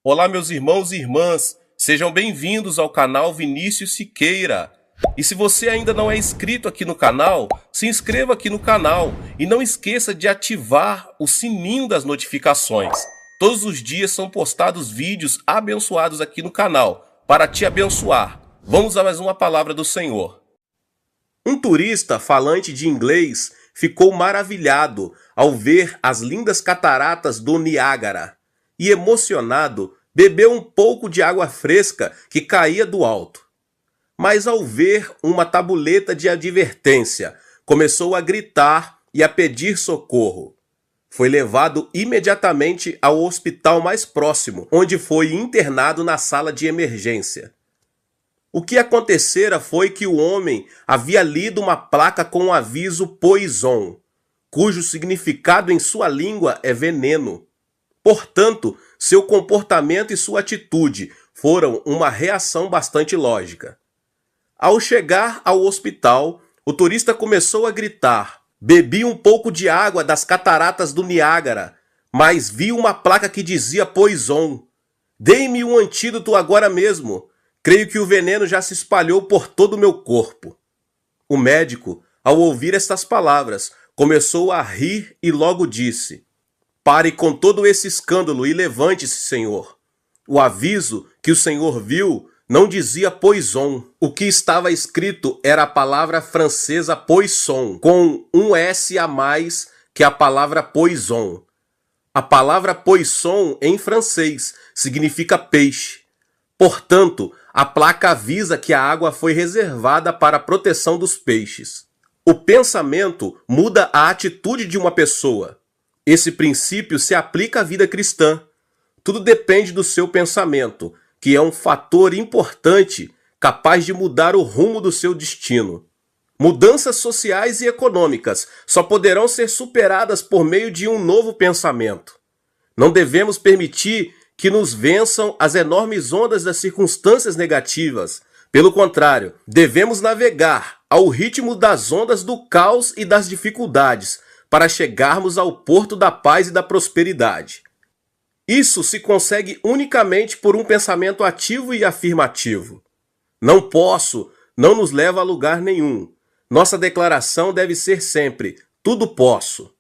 Olá, meus irmãos e irmãs, sejam bem-vindos ao canal Vinícius Siqueira. E se você ainda não é inscrito aqui no canal, se inscreva aqui no canal e não esqueça de ativar o sininho das notificações. Todos os dias são postados vídeos abençoados aqui no canal para te abençoar. Vamos a mais uma palavra do Senhor. Um turista falante de inglês ficou maravilhado ao ver as lindas cataratas do Niágara e, emocionado, bebeu um pouco de água fresca que caía do alto. Mas ao ver uma tabuleta de advertência, começou a gritar e a pedir socorro. Foi levado imediatamente ao hospital mais próximo, onde foi internado na sala de emergência. O que acontecera foi que o homem havia lido uma placa com o aviso Poison, cujo significado em sua língua é veneno. Portanto, seu comportamento e sua atitude foram uma reação bastante lógica. Ao chegar ao hospital, o turista começou a gritar: "Bebi um pouco de água das cataratas do Niágara, mas vi uma placa que dizia Poison. Dê-me um antídoto agora mesmo. Creio que o veneno já se espalhou por todo o meu corpo." O médico, ao ouvir estas palavras, começou a rir e logo disse: "Pare com todo esse escândalo e levante-se, senhor. O aviso que o senhor viu não dizia Poison. O que estava escrito era a palavra francesa poisson, com um S a mais que a palavra poison. A palavra poisson em francês significa peixe. Portanto, a placa avisa que a água foi reservada para a proteção dos peixes. O pensamento muda a atitude de uma pessoa. Esse princípio se aplica à vida cristã. Tudo depende do seu pensamento, que é um fator importante capaz de mudar o rumo do seu destino. Mudanças sociais e econômicas só poderão ser superadas por meio de um novo pensamento. Não devemos permitir que nos vençam as enormes ondas das circunstâncias negativas. Pelo contrário, devemos navegar ao ritmo das ondas do caos e das dificuldades para chegarmos ao porto da paz e da prosperidade. Isso se consegue unicamente por um pensamento ativo e afirmativo. Não posso não nos leva a lugar nenhum. Nossa declaração deve ser sempre: tudo posso.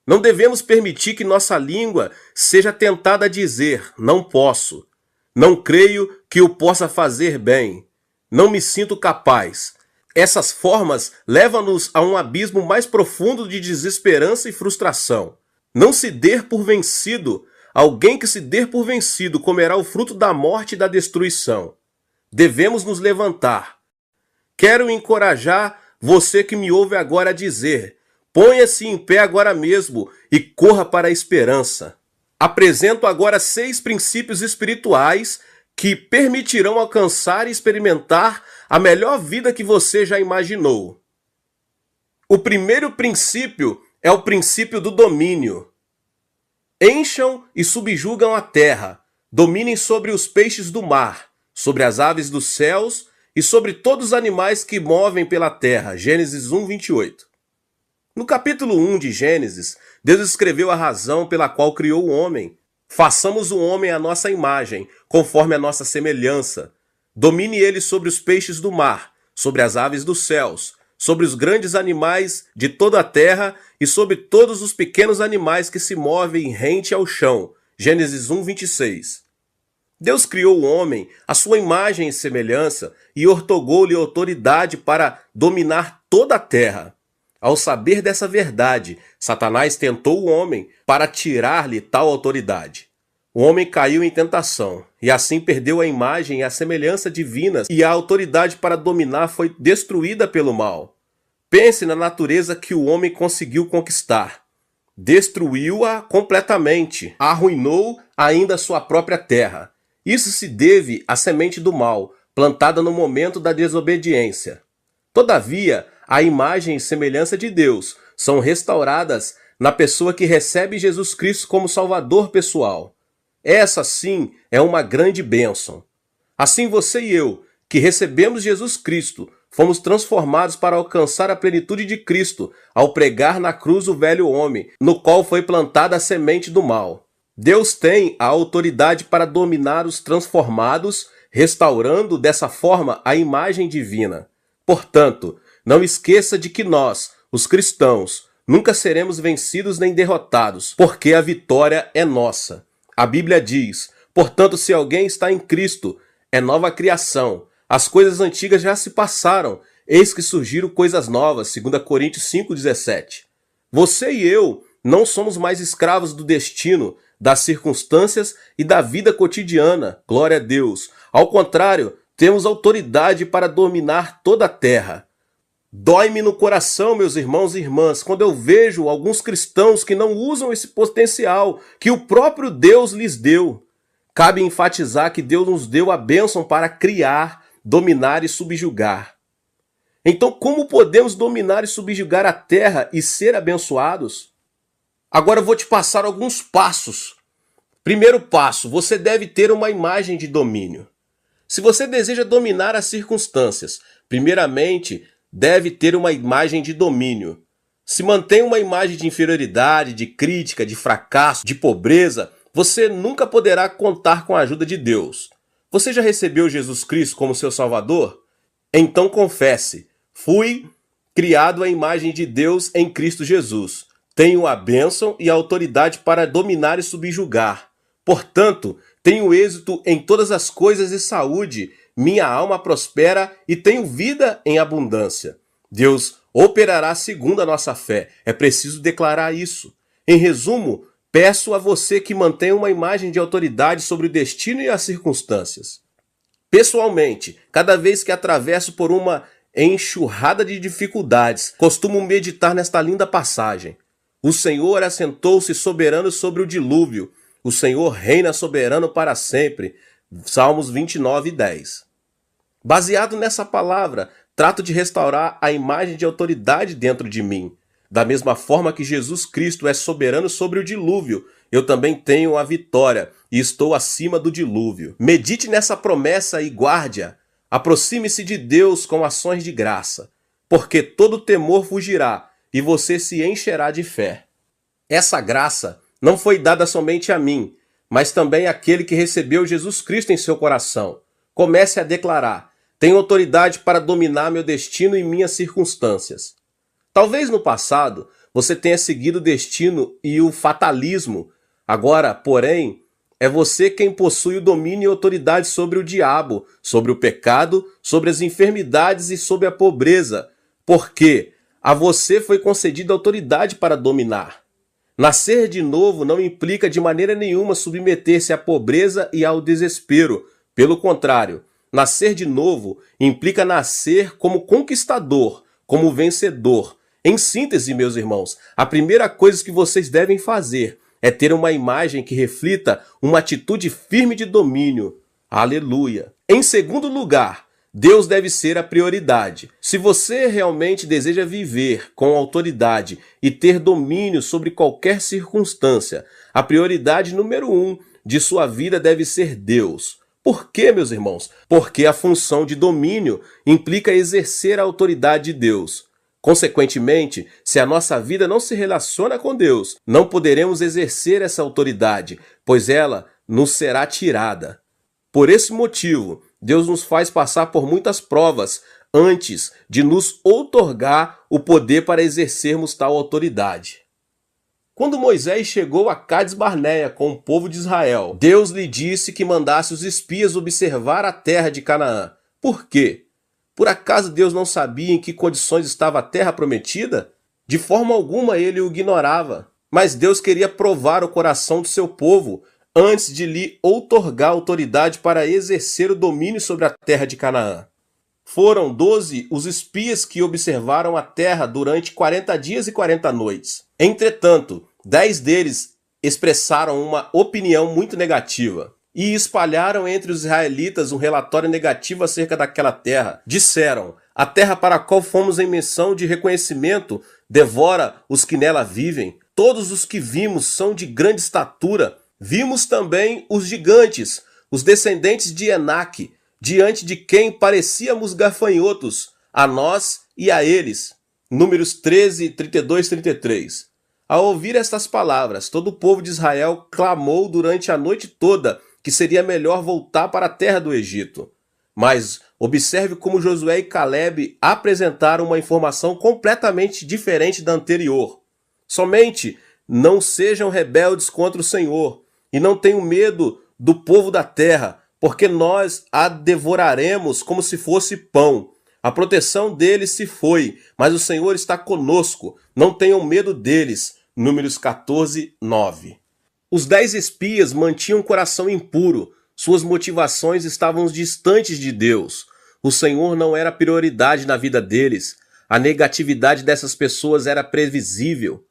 Não devemos permitir que nossa língua seja tentada a dizer: não posso, não creio que o possa fazer bem, não me sinto capaz. Essas formas levam-nos a um abismo mais profundo de desesperança e frustração. Não se dê por vencido. Alguém que se der por vencido comerá o fruto da morte e da destruição. Devemos nos levantar. Quero encorajar você que me ouve agora a dizer: ponha-se em pé agora mesmo e corra para a esperança. Apresento agora 6 princípios espirituais que permitirão alcançar e experimentar a melhor vida que você já imaginou. O primeiro princípio é o princípio do domínio. Encham e subjugam a terra, dominem sobre os peixes do mar, sobre as aves dos céus e sobre todos os animais que movem pela terra. Gênesis 1:28. No capítulo 1 de Gênesis, Deus escreveu a razão pela qual criou o homem. Façamos o homem à nossa imagem, conforme a nossa semelhança. Domine ele sobre os peixes do mar, sobre as aves dos céus, sobre os grandes animais de toda a terra e sobre todos os pequenos animais que se movem rente ao chão. Gênesis 1:26. Deus criou o homem à sua imagem e semelhança e ortogou-lhe autoridade para dominar toda a terra. Ao saber dessa verdade, Satanás tentou o homem para tirar-lhe tal autoridade. O homem caiu em tentação e assim perdeu a imagem e a semelhança divinas, e a autoridade para dominar foi destruída pelo mal. Pense na natureza que o homem conseguiu conquistar. Destruiu-a completamente, arruinou ainda sua própria terra. Isso se deve à semente do mal, plantada no momento da desobediência. Todavia, a imagem e semelhança de Deus são restauradas na pessoa que recebe Jesus Cristo como Salvador pessoal. Essa, sim, é uma grande bênção. Assim você e eu, que recebemos Jesus Cristo, fomos transformados para alcançar a plenitude de Cristo ao pregar na cruz o velho homem, no qual foi plantada a semente do mal. Deus tem a autoridade para dominar os transformados, restaurando dessa forma a imagem divina. Portanto, não esqueça de que nós, os cristãos, nunca seremos vencidos nem derrotados, porque a vitória é nossa. A Bíblia diz: portanto, se alguém está em Cristo, é nova criação. As coisas antigas já se passaram, eis que surgiram coisas novas. 2 Coríntios 5,17. Você e eu não somos mais escravos do destino, das circunstâncias e da vida cotidiana. Glória a Deus. Ao contrário, temos autoridade para dominar toda a terra. Dói-me no coração, meus irmãos e irmãs, quando eu vejo alguns cristãos que não usam esse potencial que o próprio Deus lhes deu. Cabe enfatizar que Deus nos deu a bênção para criar, dominar e subjugar. Então, como podemos dominar e subjugar a terra e ser abençoados? Agora eu vou te passar alguns passos. Primeiro passo, você deve ter uma imagem de domínio. Se você deseja dominar as circunstâncias, primeiramente, deve ter uma imagem de domínio. Se mantém uma imagem de inferioridade, de crítica, de fracasso, de pobreza, você nunca poderá contar com a ajuda de Deus. Você já recebeu Jesus Cristo como seu Salvador? Então confesse: fui criado à imagem de Deus em Cristo Jesus. Tenho a bênção e a autoridade para dominar e subjugar. Portanto, tenho êxito em todas as coisas e saúde. Minha alma prospera e tenho vida em abundância. Deus operará segundo a nossa fé. É preciso declarar isso. Em resumo, peço a você que mantenha uma imagem de autoridade sobre o destino e as circunstâncias. Pessoalmente, cada vez que atravesso por uma enxurrada de dificuldades, costumo meditar nesta linda passagem. O Senhor assentou-se soberano sobre o dilúvio. O Senhor reina soberano para sempre. Salmos 29:10. Baseado nessa palavra, trato de restaurar a imagem de autoridade dentro de mim. Da mesma forma que Jesus Cristo é soberano sobre o dilúvio, eu também tenho a vitória e estou acima do dilúvio. Medite nessa promessa e guarde-a. Aproxime-se de Deus com ações de graça, porque todo temor fugirá e você se encherá de fé. Essa graça não foi dada somente a mim, mas também àquele que recebeu Jesus Cristo em seu coração. Comece a declarar: tenho autoridade para dominar meu destino e minhas circunstâncias. Talvez no passado você tenha seguido o destino e o fatalismo. Agora, porém, é você quem possui o domínio e autoridade sobre o diabo, sobre o pecado, sobre as enfermidades e sobre a pobreza, porque a você foi concedida autoridade para dominar. Nascer de novo não implica de maneira nenhuma submeter-se à pobreza e ao desespero. Pelo contrário, nascer de novo implica nascer como conquistador, como vencedor. Em síntese, meus irmãos, a primeira coisa que vocês devem fazer é ter uma imagem que reflita uma atitude firme de domínio. Aleluia! Em segundo lugar, Deus deve ser a prioridade. Se você realmente deseja viver com autoridade e ter domínio sobre qualquer circunstância, a prioridade número 1 de sua vida deve ser Deus. Por quê, meus irmãos? Porque a função de domínio implica exercer a autoridade de Deus. Consequentemente, se a nossa vida não se relaciona com Deus, não poderemos exercer essa autoridade, pois ela nos será tirada. Por esse motivo, Deus nos faz passar por muitas provas antes de nos outorgar o poder para exercermos tal autoridade. Quando Moisés chegou a Cádiz Barneia com o povo de Israel, Deus lhe disse que mandasse os espias observar a terra de Canaã. Por quê? Por acaso Deus não sabia em que condições estava a terra prometida? De forma alguma ele o ignorava. Mas Deus queria provar o coração do seu povo antes de lhe outorgar autoridade para exercer o domínio sobre a terra de Canaã. Foram 12 os espias que observaram a terra durante 40 dias e 40 noites. Entretanto, 10 deles expressaram uma opinião muito negativa e espalharam entre os israelitas um relatório negativo acerca daquela terra. Disseram: a terra para a qual fomos em missão de reconhecimento devora os que nela vivem. Todos os que vimos são de grande estatura. Vimos também os gigantes, os descendentes de Enaque, diante de quem parecíamos gafanhotos, a nós e a eles. Números 13, 32, 33. Ao ouvir estas palavras, todo o povo de Israel clamou durante a noite toda que seria melhor voltar para a terra do Egito. Mas observe como Josué e Caleb apresentaram uma informação completamente diferente da anterior. Somente não sejam rebeldes contra o Senhor e não tenham medo do povo da terra, porque nós a devoraremos como se fosse pão. A proteção deles se foi, mas o Senhor está conosco. Não tenham medo deles. Números 14, 9. Os 10 espias mantinham o coração impuro. Suas motivações estavam distantes de Deus. O Senhor não era prioridade na vida deles. A negatividade dessas pessoas era previsível.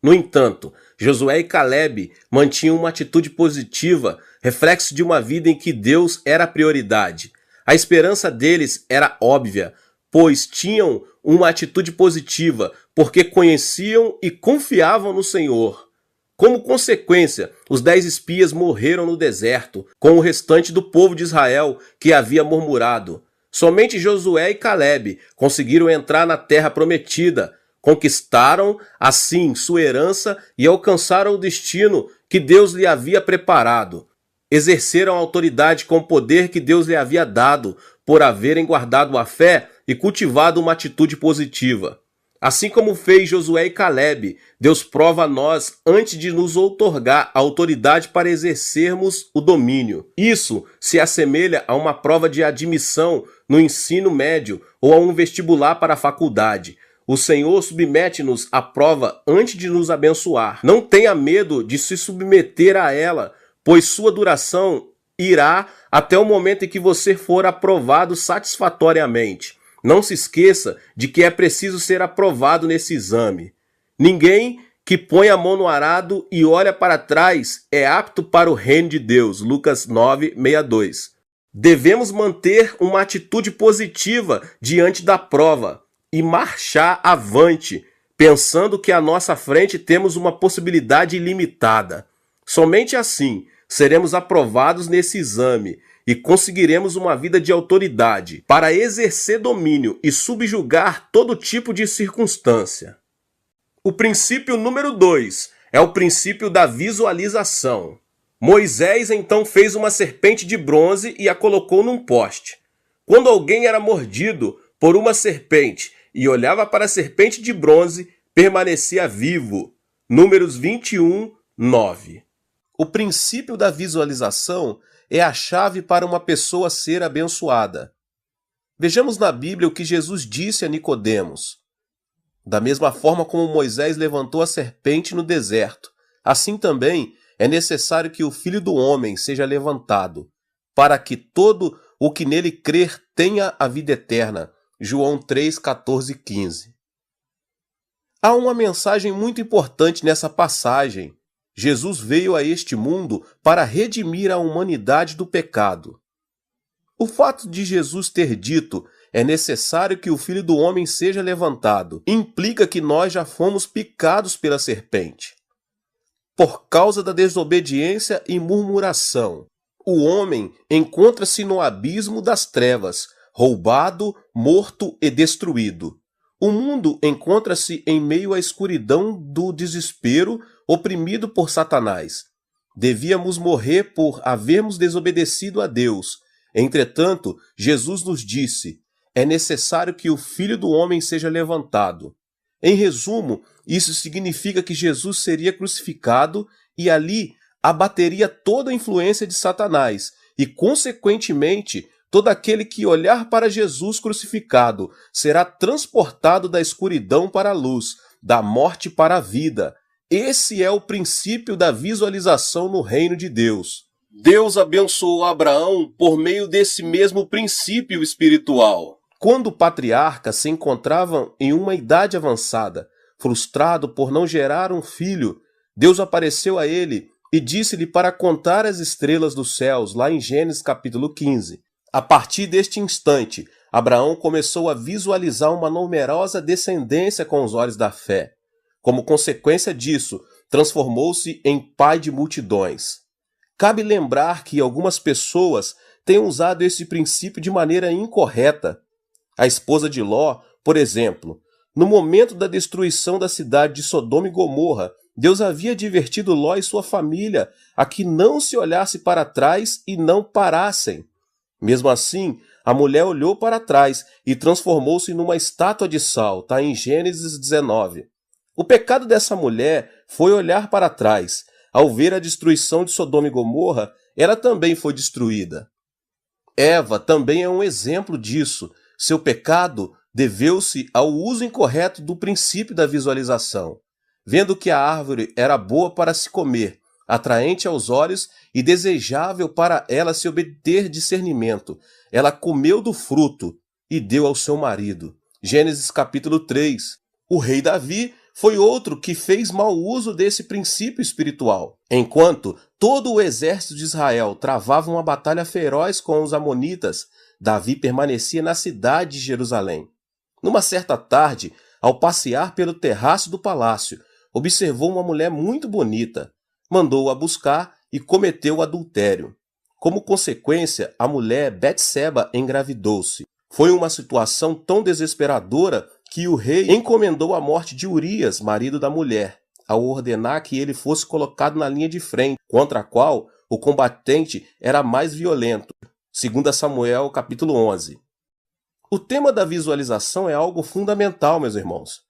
No entanto, Josué e Caleb mantinham uma atitude positiva, reflexo de uma vida em que Deus era a prioridade. A esperança deles era óbvia, pois tinham uma atitude positiva, porque conheciam e confiavam no Senhor. Como consequência, os 10 espias morreram no deserto, com o restante do povo de Israel que havia murmurado. Somente Josué e Caleb conseguiram entrar na terra prometida, conquistaram, assim, sua herança e alcançaram o destino que Deus lhe havia preparado. Exerceram a autoridade com o poder que Deus lhe havia dado, por haverem guardado a fé e cultivado uma atitude positiva. Assim como fez Josué e Caleb, Deus prova a nós antes de nos outorgar a autoridade para exercermos o domínio. Isso se assemelha a uma prova de admissão no ensino médio ou a um vestibular para a faculdade. O Senhor submete-nos à prova antes de nos abençoar. Não tenha medo de se submeter a ela, pois sua duração irá até o momento em que você for aprovado satisfatoriamente. Não se esqueça de que é preciso ser aprovado nesse exame. Ninguém que põe a mão no arado e olha para trás é apto para o reino de Deus. Lucas 9:62. Devemos manter uma atitude positiva diante da prova e marchar avante, pensando que à nossa frente temos uma possibilidade ilimitada. Somente assim seremos aprovados nesse exame e conseguiremos uma vida de autoridade para exercer domínio e subjugar todo tipo de circunstância. O princípio número 2 é o princípio da visualização. Moisés então fez uma serpente de bronze e a colocou num poste. Quando alguém era mordido por uma serpente e olhava para a serpente de bronze, permanecia vivo. Números 21, 9. O princípio da visualização é a chave para uma pessoa ser abençoada. Vejamos na Bíblia o que Jesus disse a Nicodemos. Da mesma forma como Moisés levantou a serpente no deserto, assim também é necessário que o Filho do Homem seja levantado, para que todo o que nele crer tenha a vida eterna. João 3, 14 e 15. Há uma mensagem muito importante nessa passagem. Jesus veio a este mundo para redimir a humanidade do pecado. O fato de Jesus ter dito é necessário que o Filho do Homem seja levantado implica que nós já fomos picados pela serpente. Por causa da desobediência e murmuração, o homem encontra-se no abismo das trevas, roubado, morto e destruído. O mundo encontra-se em meio à escuridão do desespero, oprimido por Satanás. Devíamos morrer por havermos desobedecido a Deus. Entretanto, Jesus nos disse: é necessário que o Filho do Homem seja levantado. Em resumo, isso significa que Jesus seria crucificado e ali abateria toda a influência de Satanás e, consequentemente, todo aquele que olhar para Jesus crucificado será transportado da escuridão para a luz, da morte para a vida. Esse é o princípio da visualização no reino de Deus. Deus abençoou Abraão por meio desse mesmo princípio espiritual. Quando o patriarca se encontrava em uma idade avançada, frustrado por não gerar um filho, Deus apareceu a ele e disse-lhe para contar as estrelas dos céus, lá em Gênesis capítulo 15. A partir deste instante, Abraão começou a visualizar uma numerosa descendência com os olhos da fé. Como consequência disso, transformou-se em pai de multidões. Cabe lembrar que algumas pessoas têm usado esse princípio de maneira incorreta. A esposa de Ló, por exemplo, No momento da destruição da cidade de Sodoma e Gomorra, Deus havia advertido Ló e sua família a que não se olhasse para trás e não parassem. Mesmo assim, a mulher olhou para trás e transformou-se numa estátua de sal, está em Gênesis 19. O pecado dessa mulher foi olhar para trás. Ao ver a destruição de Sodoma e Gomorra, ela também foi destruída. Eva também é um exemplo disso. Seu pecado deveu-se ao uso incorreto do princípio da visualização. Vendo que a árvore era boa para se comer, atraente aos olhos e desejável para ela se obter discernimento, ela comeu do fruto e deu ao seu marido. Gênesis capítulo 3. O rei Davi foi outro que fez mau uso desse princípio espiritual. Enquanto todo o exército de Israel travava uma batalha feroz com os amonitas, Davi permanecia na cidade de Jerusalém. Numa certa tarde, ao passear pelo terraço do palácio, observou uma mulher muito bonita. Mandou-a buscar e cometeu o adultério. Como consequência, a mulher Betseba engravidou-se. Foi uma situação tão desesperadora que o rei encomendou a morte de Urias, marido da mulher, ao ordenar que ele fosse colocado na linha de frente, contra a qual o combatente era mais violento. 2 Samuel, capítulo 11. O tema da visualização é algo fundamental, meus irmãos.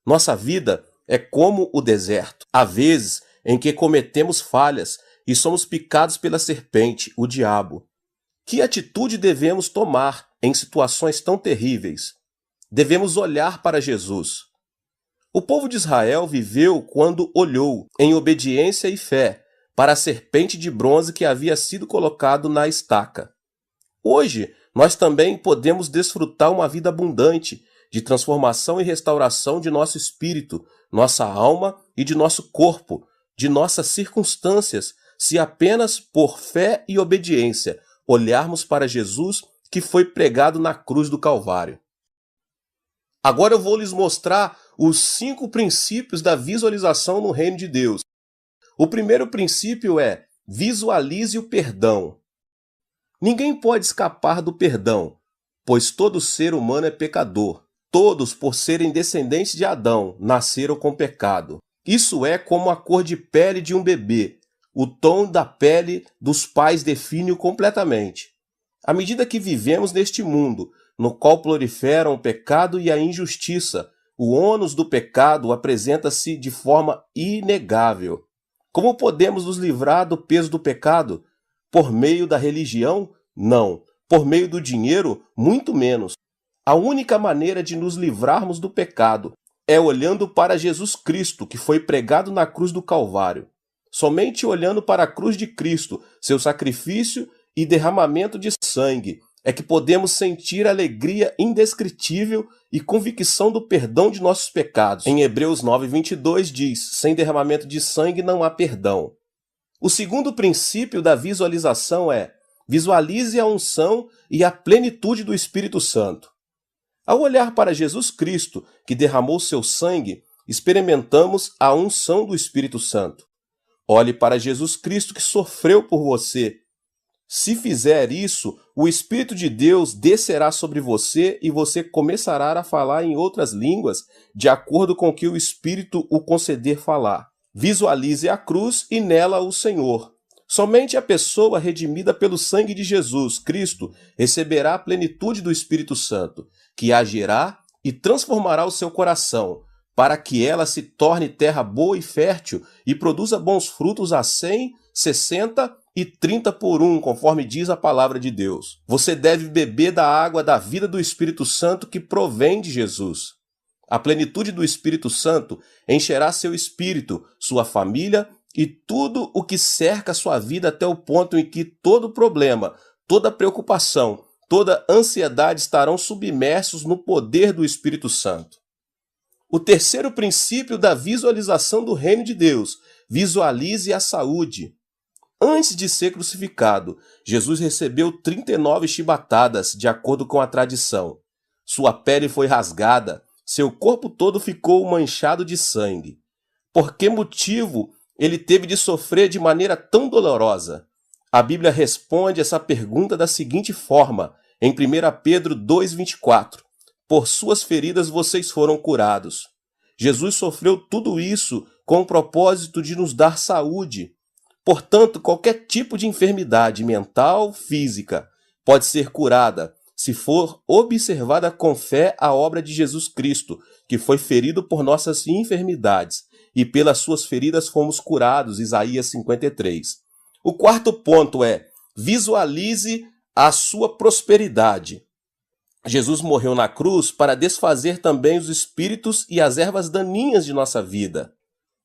Nossa vida é como o deserto. Há vezes em que cometemos falhas e somos picados pela serpente, o diabo. Que atitude devemos tomar em situações tão terríveis? Devemos olhar para Jesus. O povo de Israel viveu quando olhou, em obediência e fé, para a serpente de bronze que havia sido colocado na estaca. Hoje, nós também podemos desfrutar uma vida abundante de transformação e restauração de nosso espírito, nossa alma e de nosso corpo, de nossas circunstâncias, se apenas por fé e obediência olharmos para Jesus que foi pregado na cruz do Calvário. Agora eu vou lhes mostrar os 5 princípios da visualização no reino de Deus. O primeiro princípio é: visualize o perdão. Ninguém pode escapar do perdão, pois todo ser humano é pecador. Todos, por serem descendentes de Adão, nasceram com pecado. Isso é como a cor de pele de um bebê. O tom da pele dos pais define-o completamente. À medida que vivemos neste mundo, no qual proliferam o pecado e a injustiça, o ônus do pecado apresenta-se de forma inegável. Como podemos nos livrar do peso do pecado? Por meio da religião? Não. Por meio do dinheiro? Muito menos. A única maneira de nos livrarmos do pecado é olhando para Jesus Cristo, que foi pregado na cruz do Calvário. Somente olhando para a cruz de Cristo, seu sacrifício e derramamento de sangue, é que podemos sentir alegria indescritível e convicção do perdão de nossos pecados. Em Hebreus 9:22 diz: sem derramamento de sangue não há perdão. O segundo princípio da visualização é: visualize a unção e a plenitude do Espírito Santo. Ao olhar para Jesus Cristo, que derramou seu sangue, experimentamos a unção do Espírito Santo. Olhe para Jesus Cristo que sofreu por você. Se fizer isso, o Espírito de Deus descerá sobre você e você começará a falar em outras línguas, de acordo com o que o Espírito o conceder falar. Visualize a cruz e nela o Senhor. Somente a pessoa redimida pelo sangue de Jesus Cristo receberá a plenitude do Espírito Santo, que agirá e transformará o seu coração, para que ela se torne terra boa e fértil e produza bons frutos a 100, 60 e 30 por 1, conforme diz a palavra de Deus. Você deve beber da água da vida do Espírito Santo que provém de Jesus. A plenitude do Espírito Santo encherá seu espírito, sua família e tudo o que cerca sua vida até o ponto em que todo problema, toda preocupação, toda ansiedade estarão submersos no poder do Espírito Santo. O terceiro princípio da visualização do reino de Deus: visualize a saúde. Antes de ser crucificado, Jesus recebeu 39 chibatadas, de acordo com a tradição. Sua pele foi rasgada, seu corpo todo ficou manchado de sangue. Por que motivo ele teve de sofrer de maneira tão dolorosa? A Bíblia responde essa pergunta da seguinte forma, em 1 Pedro 2,24. por suas feridas vocês foram curados. Jesus sofreu tudo isso com o propósito de nos dar saúde. Portanto, qualquer tipo de enfermidade mental, física, pode ser curada se for observada com fé a obra de Jesus Cristo, que foi ferido por nossas enfermidades, e pelas suas feridas fomos curados, Isaías 53. O quarto ponto é: visualize a sua prosperidade. Jesus morreu na cruz para desfazer também os espíritos e as ervas daninhas de nossa vida.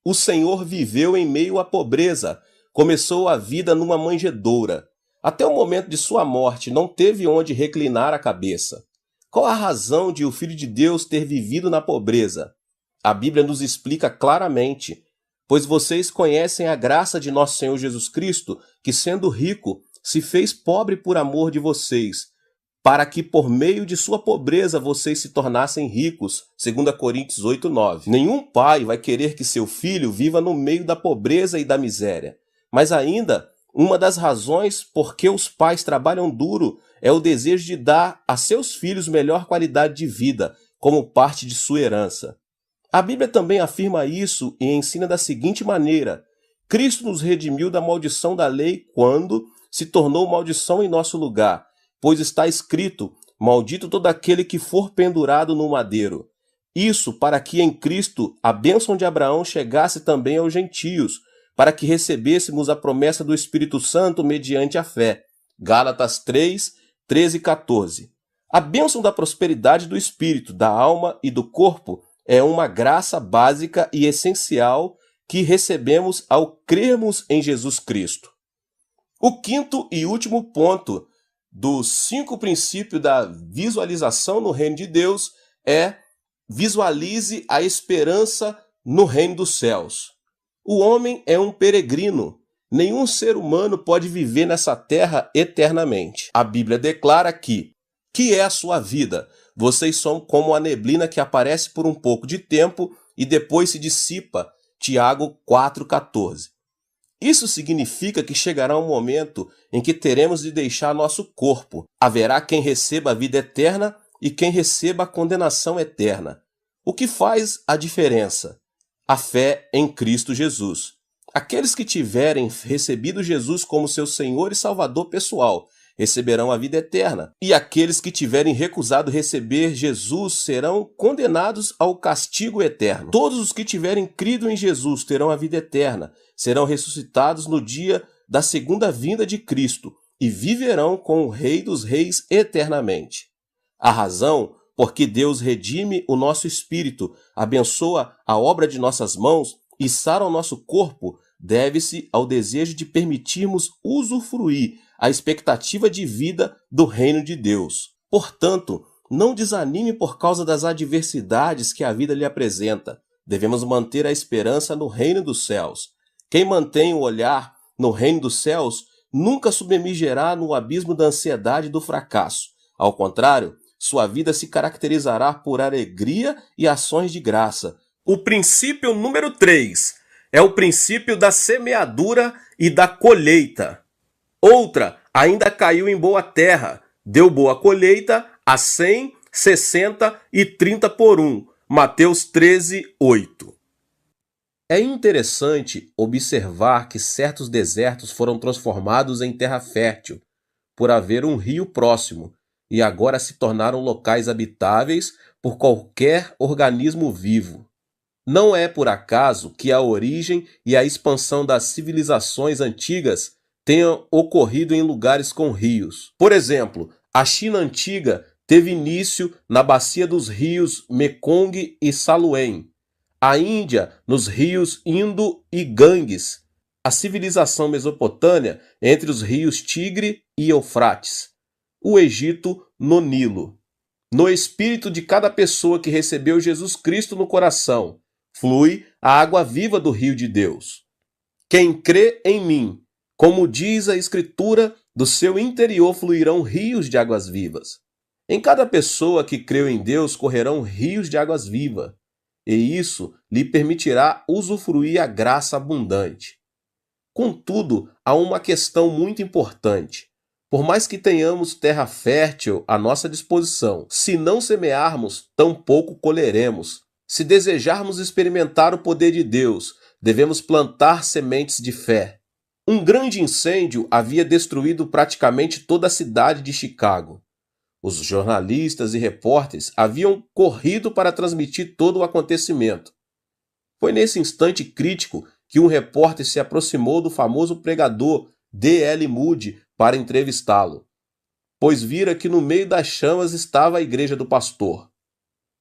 O Senhor viveu em meio à pobreza, começou a vida numa manjedoura. Até o momento de sua morte não teve onde reclinar a cabeça. Qual a razão de o Filho de Deus ter vivido na pobreza? A Bíblia nos explica claramente: pois vocês conhecem a graça de nosso Senhor Jesus Cristo, que sendo rico, se fez pobre por amor de vocês, para que por meio de sua pobreza vocês se tornassem ricos. 2 Coríntios 8:9. Nenhum pai vai querer que seu filho viva no meio da pobreza e da miséria. Mas ainda, uma das razões por que os pais trabalham duro é o desejo de dar a seus filhos melhor qualidade de vida, como parte de sua herança. A Bíblia também afirma isso e ensina da seguinte maneira: Cristo nos redimiu da maldição da lei quando se tornou maldição em nosso lugar, pois está escrito: maldito todo aquele que for pendurado no madeiro. Isso para que em Cristo a bênção de Abraão chegasse também aos gentios, para que recebêssemos a promessa do Espírito Santo mediante a fé. Gálatas 3, 13 e 14. A bênção da prosperidade do espírito, da alma e do corpo é uma graça básica e essencial que recebemos ao crermos em Jesus Cristo. O quinto e último ponto dos 5 princípios da visualização no reino de Deus é: visualize a esperança no reino dos céus. O homem é um peregrino. Nenhum ser humano pode viver nessa terra eternamente. A Bíblia declara que é a sua vida? Vocês são como a neblina que aparece por um pouco de tempo e depois se dissipa. Tiago 4,14. Isso significa que chegará um momento em que teremos de deixar nosso corpo. Haverá quem receba a vida eterna e quem receba a condenação eterna. O que faz a diferença? A fé em Cristo Jesus. Aqueles que tiverem recebido Jesus como seu Senhor e Salvador pessoal receberão a vida eterna. E aqueles que tiverem recusado receber Jesus serão condenados ao castigo eterno. Todos os que tiverem crido em Jesus terão a vida eterna, serão ressuscitados no dia da segunda vinda de Cristo e viverão com o Rei dos Reis eternamente. A razão porque Deus redime o nosso espírito, abençoa a obra de nossas mãos e sara o nosso corpo, deve-se ao desejo de permitirmos usufruir a expectativa de vida do reino de Deus. Portanto, não desanime por causa das adversidades que a vida lhe apresenta. Devemos manter a esperança no reino dos céus. Quem mantém o olhar no reino dos céus nunca submergirá no abismo da ansiedade e do fracasso. Ao contrário, sua vida se caracterizará por alegria e ações de graça. O princípio número 3 é o princípio da semeadura e da colheita. Outra ainda caiu em boa terra, deu boa colheita a 100, 60 e 30 por 1. Mateus 13, 8. É interessante observar que certos desertos foram transformados em terra fértil, por haver um rio próximo, e agora se tornaram locais habitáveis por qualquer organismo vivo. Não é por acaso que a origem e a expansão das civilizações antigas tenham ocorrido em lugares com rios. Por exemplo, a China antiga teve início na bacia dos rios Mekong e Salween. A Índia nos rios Indo e Ganges. A civilização mesopotâmia entre os rios Tigre e Eufrates. O Egito no Nilo. No espírito de cada pessoa que recebeu Jesus Cristo no coração, flui a água viva do rio de Deus. Quem crê em mim, como diz a Escritura, do seu interior fluirão rios de águas vivas. Em cada pessoa que creu em Deus correrão rios de águas vivas, e isso lhe permitirá usufruir a graça abundante. Contudo, há uma questão muito importante. Por mais que tenhamos terra fértil à nossa disposição, se não semearmos, tampouco colheremos. Se desejarmos experimentar o poder de Deus, devemos plantar sementes de fé. Um grande incêndio havia destruído praticamente toda a cidade de Chicago. Os jornalistas e repórteres haviam corrido para transmitir todo o acontecimento. Foi nesse instante crítico que um repórter se aproximou do famoso pregador D.L. Moody para entrevistá-lo, pois vira que no meio das chamas estava a igreja do pastor.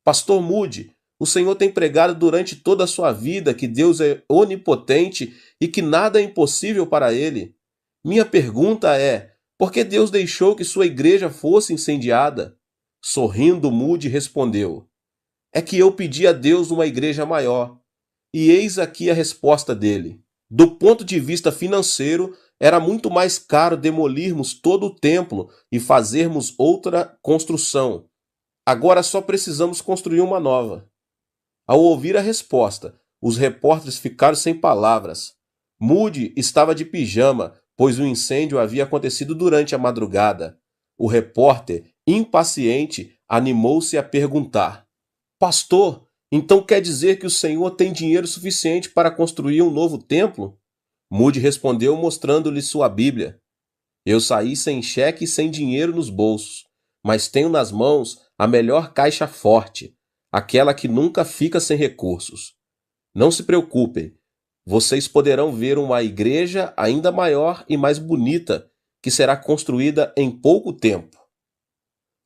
Pastor Moody, o Senhor tem pregado durante toda a sua vida que Deus é onipotente e que nada é impossível para ele. Minha pergunta é, por que Deus deixou que sua igreja fosse incendiada? Sorrindo, Moody respondeu, é que eu pedi a Deus uma igreja maior. E eis aqui a resposta dele. Do ponto de vista financeiro, era muito mais caro demolirmos todo o templo e fazermos outra construção. Agora só precisamos construir uma nova. Ao ouvir a resposta, os repórteres ficaram sem palavras. Moody estava de pijama, pois o incêndio havia acontecido durante a madrugada. O repórter, impaciente, animou-se a perguntar: Pastor, então quer dizer que o Senhor tem dinheiro suficiente para construir um novo templo? Moody respondeu mostrando-lhe sua Bíblia. Eu saí sem cheque e sem dinheiro nos bolsos, mas tenho nas mãos a melhor caixa forte, aquela que nunca fica sem recursos. Não se preocupem, vocês poderão ver uma igreja ainda maior e mais bonita que será construída em pouco tempo.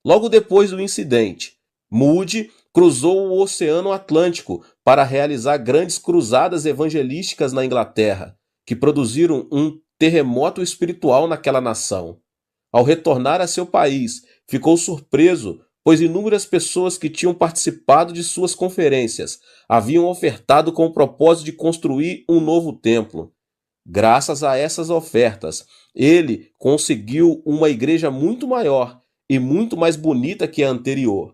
Logo depois do incidente, Moody cruzou o Oceano Atlântico para realizar grandes cruzadas evangelísticas na Inglaterra, que produziram um terremoto espiritual naquela nação. Ao retornar a seu país, ficou surpreso, pois inúmeras pessoas que tinham participado de suas conferências haviam ofertado com o propósito de construir um novo templo. Graças a essas ofertas, ele conseguiu uma igreja muito maior e muito mais bonita que a anterior.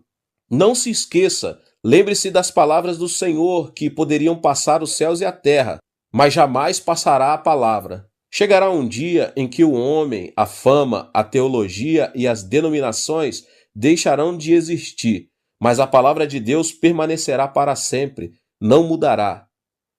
Não se esqueça, lembre-se das palavras do Senhor que poderiam passar os céus e a terra, mas jamais passará a palavra. Chegará um dia em que o homem, a fama, a teologia e as denominações deixarão de existir, mas a palavra de Deus permanecerá para sempre, não mudará.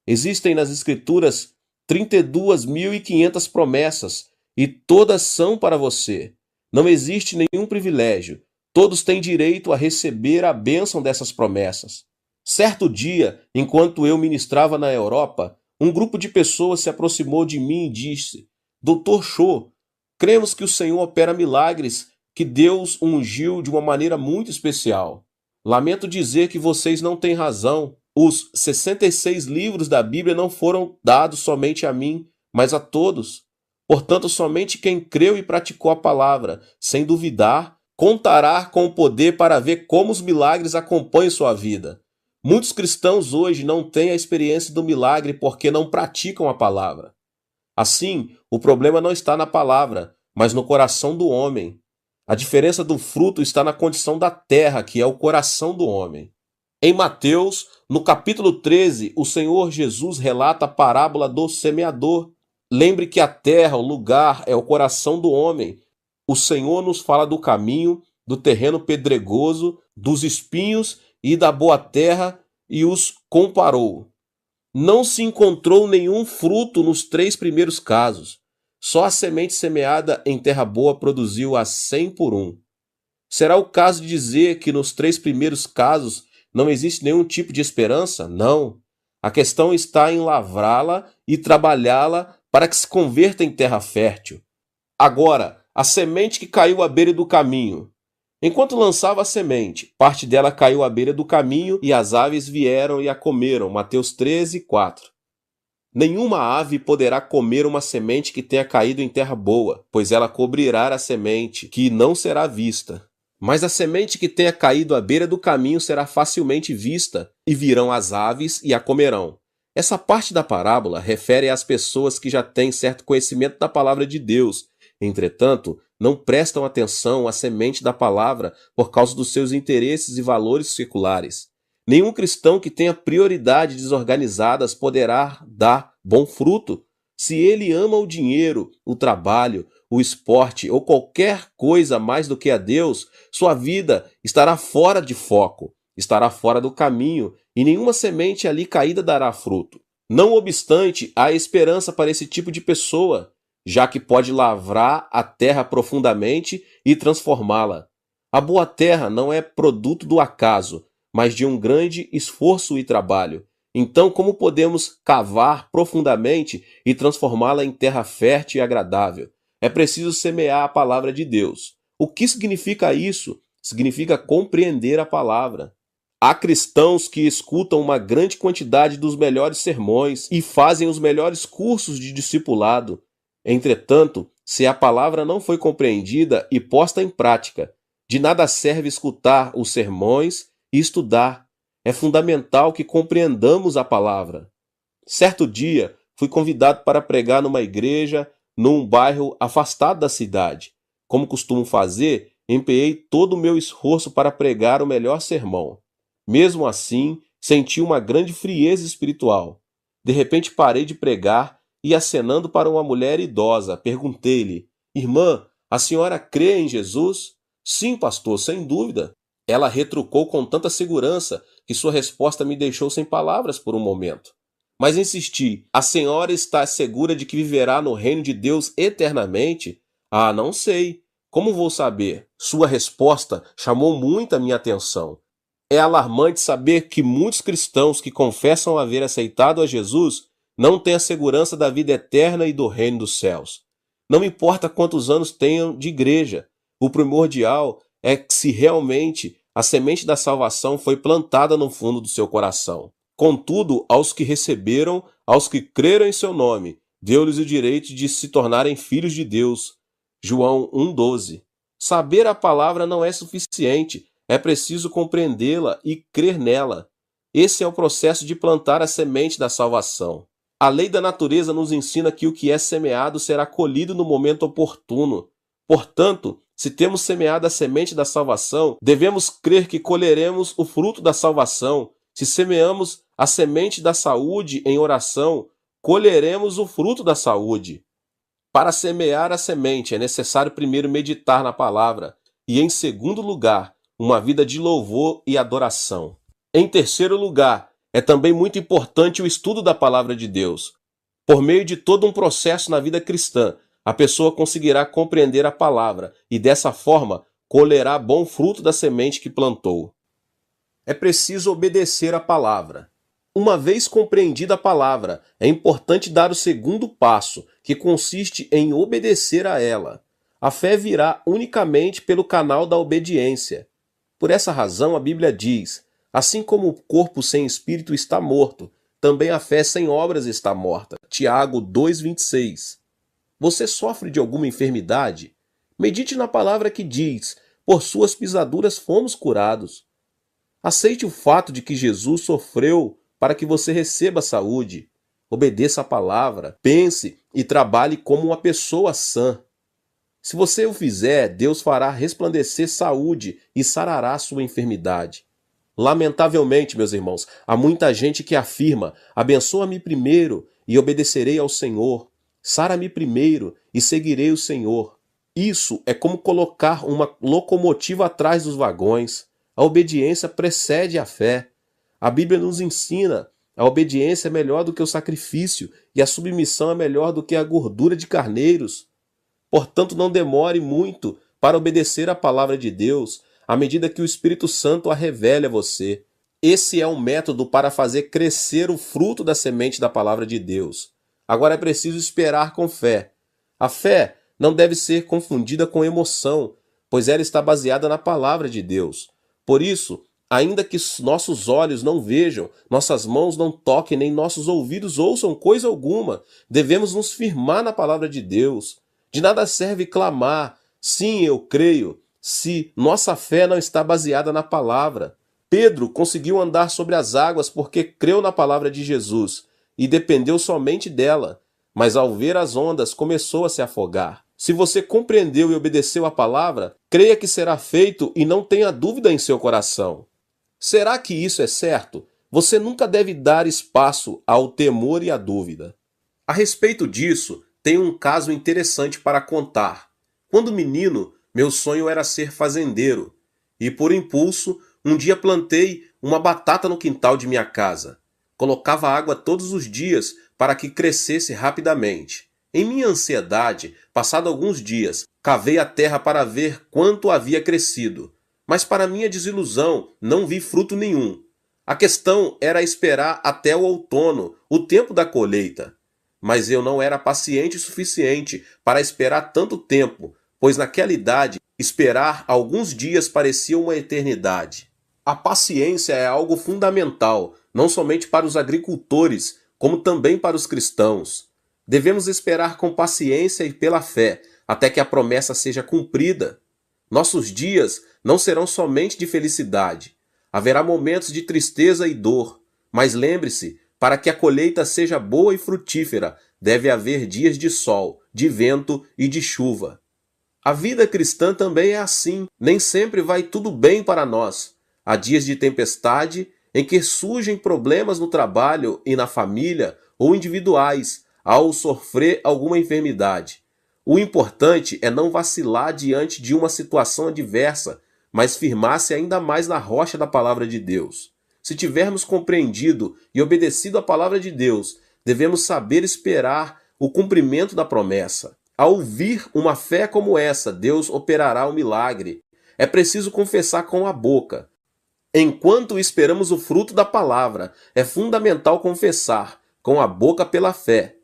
Existem nas Escrituras 32.500 promessas e todas são para você. Não existe nenhum privilégio. Todos têm direito a receber a bênção dessas promessas. Certo dia, enquanto eu ministrava na Europa, um grupo de pessoas se aproximou de mim e disse: Dr. Cho, cremos que o Senhor opera milagres, que Deus ungiu de uma maneira muito especial. Lamento dizer que vocês não têm razão. Os 66 livros da Bíblia não foram dados somente a mim, mas a todos. Portanto, somente quem creu e praticou a palavra, sem duvidar, contará com o poder para ver como os milagres acompanham sua vida. Muitos cristãos hoje não têm a experiência do milagre porque não praticam a palavra. Assim, o problema não está na palavra, mas no coração do homem. A diferença do fruto está na condição da terra, que é o coração do homem. Em Mateus, no capítulo 13, o Senhor Jesus relata a parábola do semeador. Lembre que a terra, o lugar, é o coração do homem. O Senhor nos fala do caminho, do terreno pedregoso, dos espinhos e da boa terra e os comparou. Não se encontrou nenhum fruto nos 3 primeiros casos. Só a semente semeada em terra boa produziu a 100 por 1. Será o caso de dizer que nos 3 primeiros casos não existe nenhum tipo de esperança? Não. A questão está em lavrá-la e trabalhá-la para que se converta em terra fértil. Agora, a semente que caiu à beira do caminho. Enquanto lançava a semente, parte dela caiu à beira do caminho e as aves vieram e a comeram. Mateus 13, 4. Nenhuma ave poderá comer uma semente que tenha caído em terra boa, pois ela cobrirá a semente, que não será vista. Mas a semente que tenha caído à beira do caminho será facilmente vista, e virão as aves e a comerão. Essa parte da parábola refere às pessoas que já têm certo conhecimento da palavra de Deus, entretanto, não prestam atenção à semente da palavra por causa dos seus interesses e valores seculares. Nenhum cristão que tenha prioridades desorganizadas poderá dar bom fruto. Se ele ama o dinheiro, o trabalho, o esporte ou qualquer coisa mais do que a Deus, sua vida estará fora de foco, estará fora do caminho e nenhuma semente ali caída dará fruto. Não obstante, há esperança para esse tipo de pessoa, já que pode lavrar a terra profundamente e transformá-la. A boa terra não é produto do acaso, mas de um grande esforço e trabalho. Então, como podemos cavar profundamente e transformá-la em terra fértil e agradável? É preciso semear a palavra de Deus. O que significa isso? Significa compreender a palavra. Há cristãos que escutam uma grande quantidade dos melhores sermões e fazem os melhores cursos de discipulado. Entretanto, se a palavra não foi compreendida e posta em prática, de nada serve escutar os sermões e estudar. É fundamental que compreendamos a palavra. Certo dia, fui convidado para pregar numa igreja, num bairro afastado da cidade. Como costumo fazer, empenhei todo o meu esforço para pregar o melhor sermão. Mesmo assim, senti uma grande frieza espiritual. De repente parei de pregar e, acenando para uma mulher idosa, perguntei-lhe: Irmã, a senhora crê em Jesus? Sim, pastor, sem dúvida. Ela retrucou com tanta segurança que sua resposta me deixou sem palavras por um momento. Mas insisti: a senhora está segura de que viverá no reino de Deus eternamente? Ah, não sei. Como vou saber? Sua resposta chamou muito a minha atenção. É alarmante saber que muitos cristãos que confessam haver aceitado a Jesus não têm a segurança da vida eterna e do reino dos céus. Não importa quantos anos tenham de igreja, o primordial é que se realmente a semente da salvação foi plantada no fundo do seu coração. Contudo, aos que receberam, aos que creram em seu nome, deu-lhes o direito de se tornarem filhos de Deus. João 1,12. Saber a palavra não é suficiente, é preciso compreendê-la e crer nela. Esse é o processo de plantar a semente da salvação. A lei da natureza nos ensina que o que é semeado será colhido no momento oportuno. Portanto, se temos semeado a semente da salvação, devemos crer que colheremos o fruto da salvação. Se semeamos a semente da saúde em oração, colheremos o fruto da saúde. Para semear a semente é necessário primeiro meditar na palavra e, em segundo lugar, uma vida de louvor e adoração. Em terceiro lugar, é também muito importante o estudo da palavra de Deus. Por meio de todo um processo na vida cristã, a pessoa conseguirá compreender a palavra e, dessa forma, colherá bom fruto da semente que plantou. É preciso obedecer a palavra. Uma vez compreendida a palavra, é importante dar o segundo passo, que consiste em obedecer a ela. A fé virá unicamente pelo canal da obediência. Por essa razão, a Bíblia diz: assim como o corpo sem espírito está morto, também a fé sem obras está morta. Tiago 2,26. Você sofre de alguma enfermidade? Medite na palavra que diz: por suas pisaduras fomos curados. Aceite o fato de que Jesus sofreu para que você receba saúde. Obedeça a palavra, pense e trabalhe como uma pessoa sã. Se você o fizer, Deus fará resplandecer saúde e sarará sua enfermidade. Lamentavelmente, meus irmãos, há muita gente que afirma: abençoa-me primeiro e obedecerei ao Senhor. Sara-me primeiro e seguirei o Senhor. Isso é como colocar uma locomotiva atrás dos vagões. A obediência precede a fé. A Bíblia nos ensina: a obediência é melhor do que o sacrifício e a submissão é melhor do que a gordura de carneiros. Portanto, não demore muito para obedecer a palavra de Deus, à medida que o Espírito Santo a revele a você. Esse é um método para fazer crescer o fruto da semente da palavra de Deus. Agora é preciso esperar com fé. A fé não deve ser confundida com emoção, pois ela está baseada na palavra de Deus. Por isso, ainda que nossos olhos não vejam, nossas mãos não toquem, nem nossos ouvidos ouçam coisa alguma, devemos nos firmar na palavra de Deus. De nada serve clamar: sim, eu creio, se nossa fé não está baseada na palavra. Pedro conseguiu andar sobre as águas porque creu na palavra de Jesus e dependeu somente dela, mas ao ver as ondas começou a se afogar. Se você compreendeu e obedeceu a palavra, creia que será feito e não tenha dúvida em seu coração. Será que isso é certo? Você nunca deve dar espaço ao temor e à dúvida. A respeito disso, tenho um caso interessante para contar. Quando menino, meu sonho era ser fazendeiro. E por impulso, um dia plantei uma batata no quintal de minha casa. Colocava água todos os dias para que crescesse rapidamente. Em minha ansiedade, passado alguns dias, cavei a terra para ver quanto havia crescido. Mas para minha desilusão, não vi fruto nenhum. A questão era esperar até o outono, o tempo da colheita. Mas eu não era paciente o suficiente para esperar tanto tempo, pois naquela idade, esperar alguns dias parecia uma eternidade. A paciência é algo fundamental, não somente para os agricultores, como também para os cristãos. Devemos esperar com paciência e pela fé, até que a promessa seja cumprida. Nossos dias não serão somente de felicidade. Haverá momentos de tristeza e dor, mas lembre-se, para que a colheita seja boa e frutífera, deve haver dias de sol, de vento e de chuva. A vida cristã também é assim, nem sempre vai tudo bem para nós. Há dias de tempestade em que surgem problemas no trabalho e na família ou individuais ao sofrer alguma enfermidade. O importante é não vacilar diante de uma situação adversa, mas firmar-se ainda mais na rocha da palavra de Deus. Se tivermos compreendido e obedecido a palavra de Deus, devemos saber esperar o cumprimento da promessa. Ao ouvir uma fé como essa, Deus operará o milagre. É preciso confessar com a boca. Enquanto esperamos o fruto da palavra, é fundamental confessar com a boca pela fé.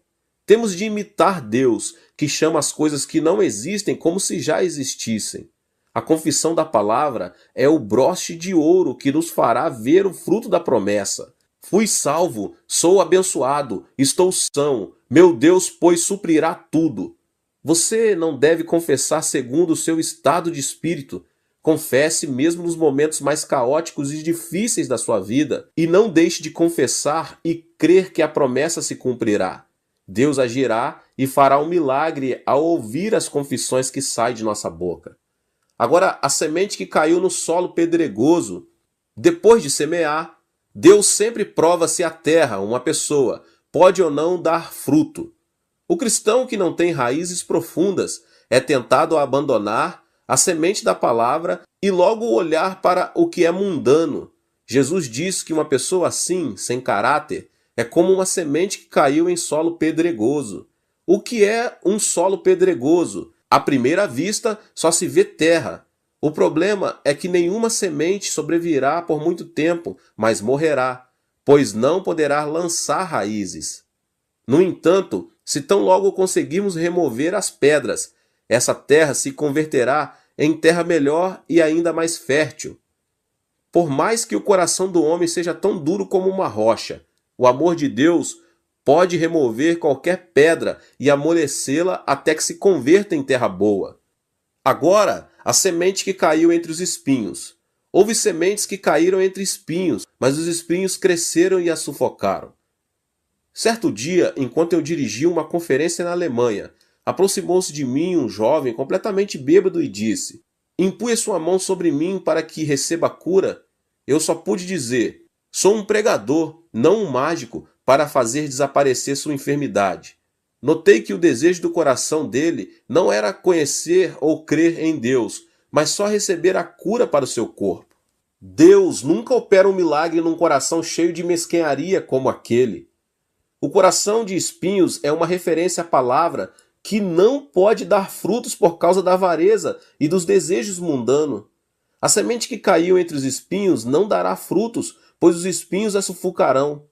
Temos de imitar Deus, que chama as coisas que não existem como se já existissem. A confissão da palavra é o broche de ouro que nos fará ver o fruto da promessa. Fui salvo, sou abençoado, estou são, meu Deus, pois suprirá tudo. Você não deve confessar segundo o seu estado de espírito. Confesse mesmo nos momentos mais caóticos e difíceis da sua vida e não deixe de confessar e crer que a promessa se cumprirá. Deus agirá e fará um milagre ao ouvir as confissões que saem de nossa boca. Agora, a semente que caiu no solo pedregoso, depois de semear, Deus sempre prova se a terra, uma pessoa, pode ou não dar fruto. O cristão que não tem raízes profundas é tentado a abandonar a semente da palavra e logo olhar para o que é mundano. Jesus diz que uma pessoa assim, sem caráter, é como uma semente que caiu em solo pedregoso. O que é um solo pedregoso? À primeira vista, só se vê terra. O problema é que nenhuma semente sobreviverá por muito tempo, mas morrerá, pois não poderá lançar raízes. No entanto, se tão logo conseguirmos remover as pedras, essa terra se converterá em terra melhor e ainda mais fértil. Por mais que o coração do homem seja tão duro como uma rocha, o amor de Deus pode remover qualquer pedra e amolecê-la até que se converta em terra boa. Agora, a semente que caiu entre os espinhos. Houve sementes que caíram entre espinhos, mas os espinhos cresceram e a sufocaram. Certo dia, enquanto eu dirigia uma conferência na Alemanha, aproximou-se de mim um jovem completamente bêbado e disse: "Impunha sua mão sobre mim para que receba cura." Eu só pude dizer: "Sou um pregador, não um mágico, para fazer desaparecer sua enfermidade." Notei que o desejo do coração dele não era conhecer ou crer em Deus, mas só receber a cura para o seu corpo. Deus nunca opera um milagre num coração cheio de mesquinharia como aquele. O coração de espinhos é uma referência à palavra que não pode dar frutos por causa da avareza e dos desejos mundanos. A semente que caiu entre os espinhos não dará frutos, pois os espinhos a sufocarão.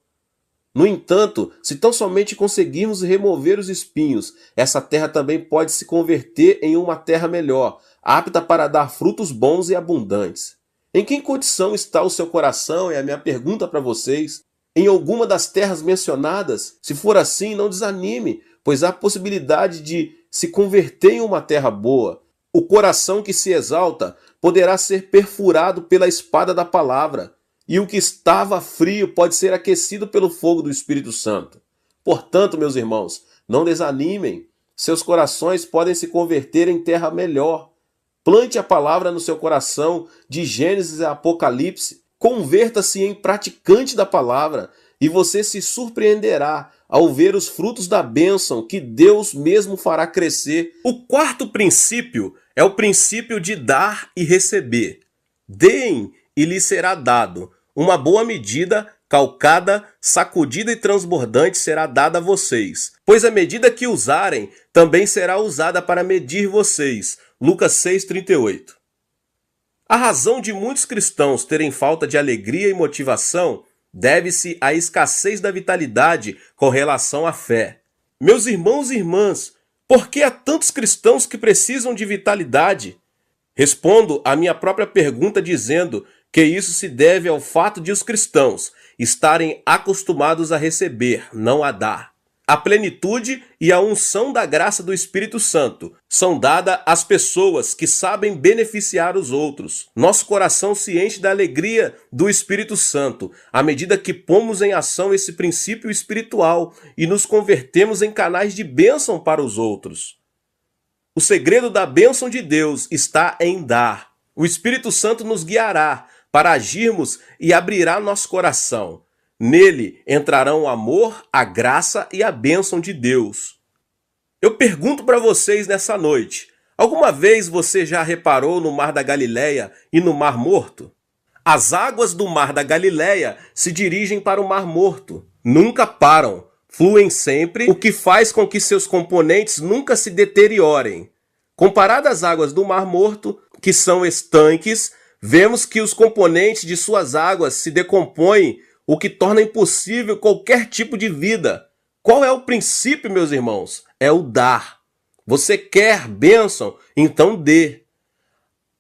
No entanto, se tão somente conseguirmos remover os espinhos, essa terra também pode se converter em uma terra melhor, apta para dar frutos bons e abundantes. Em que condição está o seu coração? É a minha pergunta para vocês. Em alguma das terras mencionadas? Se for assim, não desanime, pois há possibilidade de se converter em uma terra boa. O coração que se exalta poderá ser perfurado pela espada da palavra. E o que estava frio pode ser aquecido pelo fogo do Espírito Santo. Portanto, meus irmãos, não desanimem. Seus corações podem se converter em terra melhor. Plante a palavra no seu coração, de Gênesis a Apocalipse. Converta-se em praticante da palavra e você se surpreenderá ao ver os frutos da bênção que Deus mesmo fará crescer. O quarto princípio é o princípio de dar e receber. Deem e lhes será dado. Uma boa medida, calcada, sacudida e transbordante será dada a vocês. Pois a medida que usarem também será usada para medir vocês. Lucas 6,38. A razão de muitos cristãos terem falta de alegria e motivação deve-se à escassez da vitalidade com relação à fé. Meus irmãos e irmãs, por que há tantos cristãos que precisam de vitalidade? Respondo à minha própria pergunta dizendo que isso se deve ao fato de os cristãos estarem acostumados a receber, não a dar. A plenitude e a unção da graça do Espírito Santo são dadas às pessoas que sabem beneficiar os outros. Nosso coração se enche da alegria do Espírito Santo à medida que pomos em ação esse princípio espiritual e nos convertemos em canais de bênção para os outros. O segredo da bênção de Deus está em dar. O Espírito Santo nos guiará para agirmos e abrirá nosso coração. Nele entrarão o amor, a graça e a bênção de Deus. Eu pergunto para vocês nessa noite, alguma vez você já reparou no Mar da Galileia e no Mar Morto? As águas do Mar da Galileia se dirigem para o Mar Morto. Nunca param, fluem sempre, o que faz com que seus componentes nunca se deteriorem. Comparado às águas do Mar Morto, que são estanques, vemos que os componentes de suas águas se decompõem, o que torna impossível qualquer tipo de vida. Qual é o princípio, meus irmãos? É o dar. Você quer bênção? Então dê.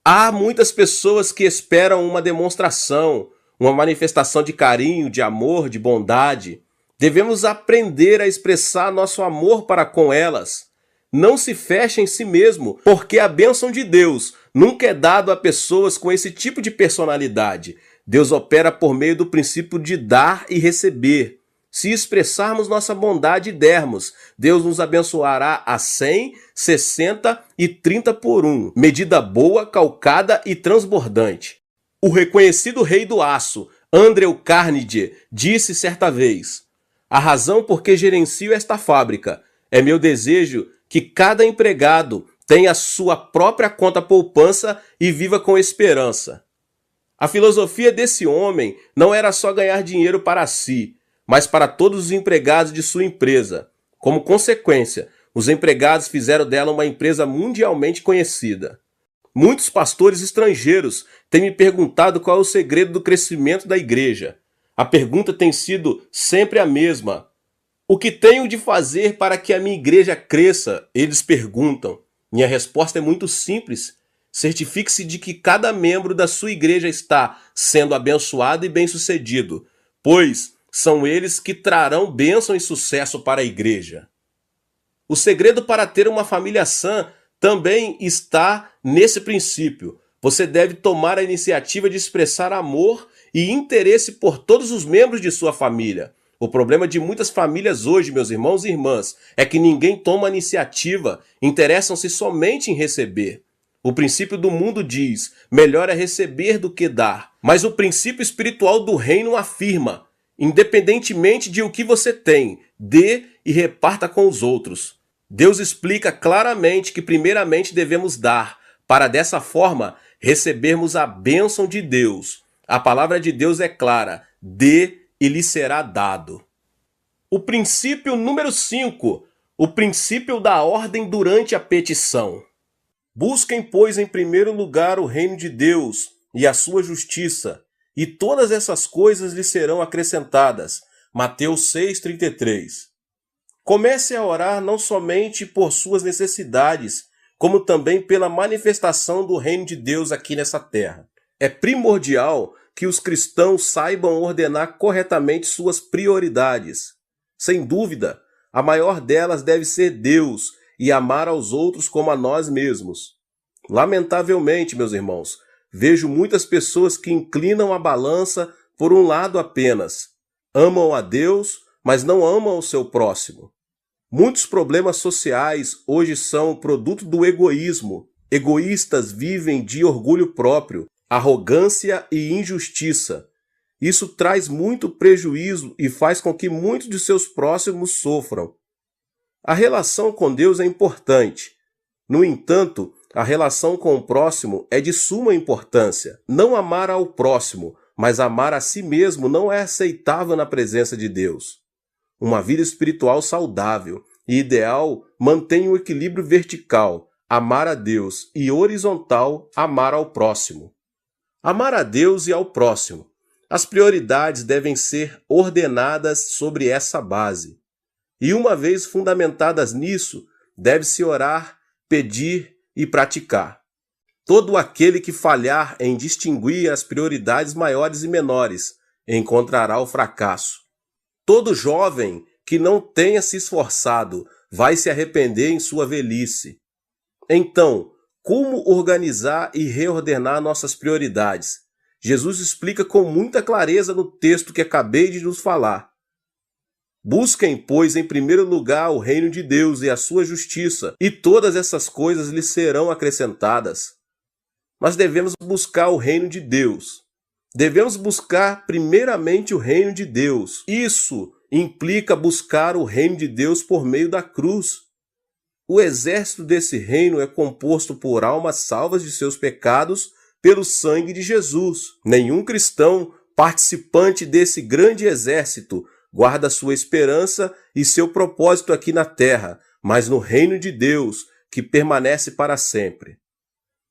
Há muitas pessoas que esperam uma demonstração, uma manifestação de carinho, de amor, de bondade. Devemos aprender a expressar nosso amor para com elas. Não se feche em si mesmo, porque a bênção de Deus nunca é dada a pessoas com esse tipo de personalidade. Deus opera por meio do princípio de dar e receber. Se expressarmos nossa bondade e dermos, Deus nos abençoará a 100, 60 e 30 por 1. Medida boa, calcada e transbordante. O reconhecido rei do aço, Andrew Carnegie, disse certa vez: "A razão por que gerencio esta fábrica é meu desejo que cada empregado tenha sua própria conta poupança e viva com esperança." A filosofia desse homem não era só ganhar dinheiro para si, mas para todos os empregados de sua empresa. Como consequência, os empregados fizeram dela uma empresa mundialmente conhecida. Muitos pastores estrangeiros têm me perguntado qual é o segredo do crescimento da igreja. A pergunta tem sido sempre a mesma. O que tenho de fazer para que a minha igreja cresça? Eles perguntam. Minha resposta é muito simples. Certifique-se de que cada membro da sua igreja está sendo abençoado e bem-sucedido, pois são eles que trarão bênção e sucesso para a igreja. O segredo para ter uma família sã também está nesse princípio. Você deve tomar a iniciativa de expressar amor e interesse por todos os membros de sua família. O problema de muitas famílias hoje, meus irmãos e irmãs, é que ninguém toma a iniciativa, interessam-se somente em receber. O princípio do mundo diz, melhor é receber do que dar. Mas o princípio espiritual do reino afirma, independentemente de o que você tem, dê e reparta com os outros. Deus explica claramente que primeiramente devemos dar, para dessa forma recebermos a bênção de Deus. A palavra de Deus é clara, dê e lhe será dado. O princípio número 5, o princípio da ordem durante a petição. Busquem, pois, em primeiro lugar o reino de Deus e a sua justiça, e todas essas coisas lhe serão acrescentadas. Mateus 6,33. Comece a orar não somente por suas necessidades, como também pela manifestação do reino de Deus aqui nessa terra. É primordial que os cristãos saibam ordenar corretamente suas prioridades. Sem dúvida, a maior delas deve ser Deus, e amar aos outros como a nós mesmos. Lamentavelmente, meus irmãos, vejo muitas pessoas que inclinam a balança por um lado apenas. Amam a Deus, mas não amam o seu próximo. Muitos problemas sociais hoje são produto do egoísmo. Egoístas vivem de orgulho próprio, arrogância e injustiça. Isso traz muito prejuízo e faz com que muitos de seus próximos sofram. A relação com Deus é importante. No entanto, a relação com o próximo é de suma importância. Não amar ao próximo, mas amar a si mesmo não é aceitável na presença de Deus. Uma vida espiritual saudável e ideal mantém o equilíbrio vertical, amar a Deus, e horizontal, amar ao próximo. Amar a Deus e ao próximo. As prioridades devem ser ordenadas sobre essa base. E uma vez fundamentadas nisso, deve-se orar, pedir e praticar. Todo aquele que falhar em distinguir as prioridades maiores e menores encontrará o fracasso. Todo jovem que não tenha se esforçado vai se arrepender em sua velhice. Então, como organizar e reordenar nossas prioridades? Jesus explica com muita clareza no texto que acabei de nos falar. Busquem, pois, em primeiro lugar o reino de Deus e a sua justiça, e todas essas coisas lhes serão acrescentadas. Mas devemos buscar o reino de Deus. Devemos buscar primeiramente o reino de Deus. Isso implica buscar o reino de Deus por meio da cruz. O exército desse reino é composto por almas salvas de seus pecados pelo sangue de Jesus. Nenhum cristão participante desse grande exército guarda sua esperança e seu propósito aqui na terra, mas no reino de Deus, que permanece para sempre.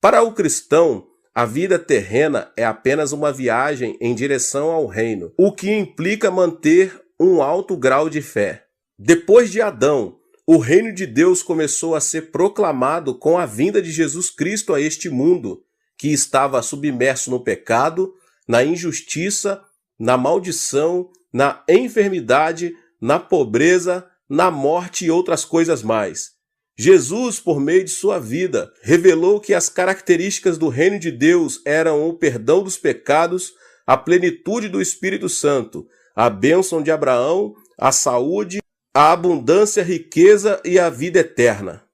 Para o cristão, a vida terrena é apenas uma viagem em direção ao reino, o que implica manter um alto grau de fé. Depois de Adão, o reino de Deus começou a ser proclamado com a vinda de Jesus Cristo a este mundo, que estava submerso no pecado, na injustiça, na maldição, na enfermidade, na pobreza, na morte e outras coisas mais. Jesus, por meio de sua vida, revelou que as características do reino de Deus eram o perdão dos pecados, a plenitude do Espírito Santo, a bênção de Abraão, a saúde, a abundância, a riqueza e a vida eterna.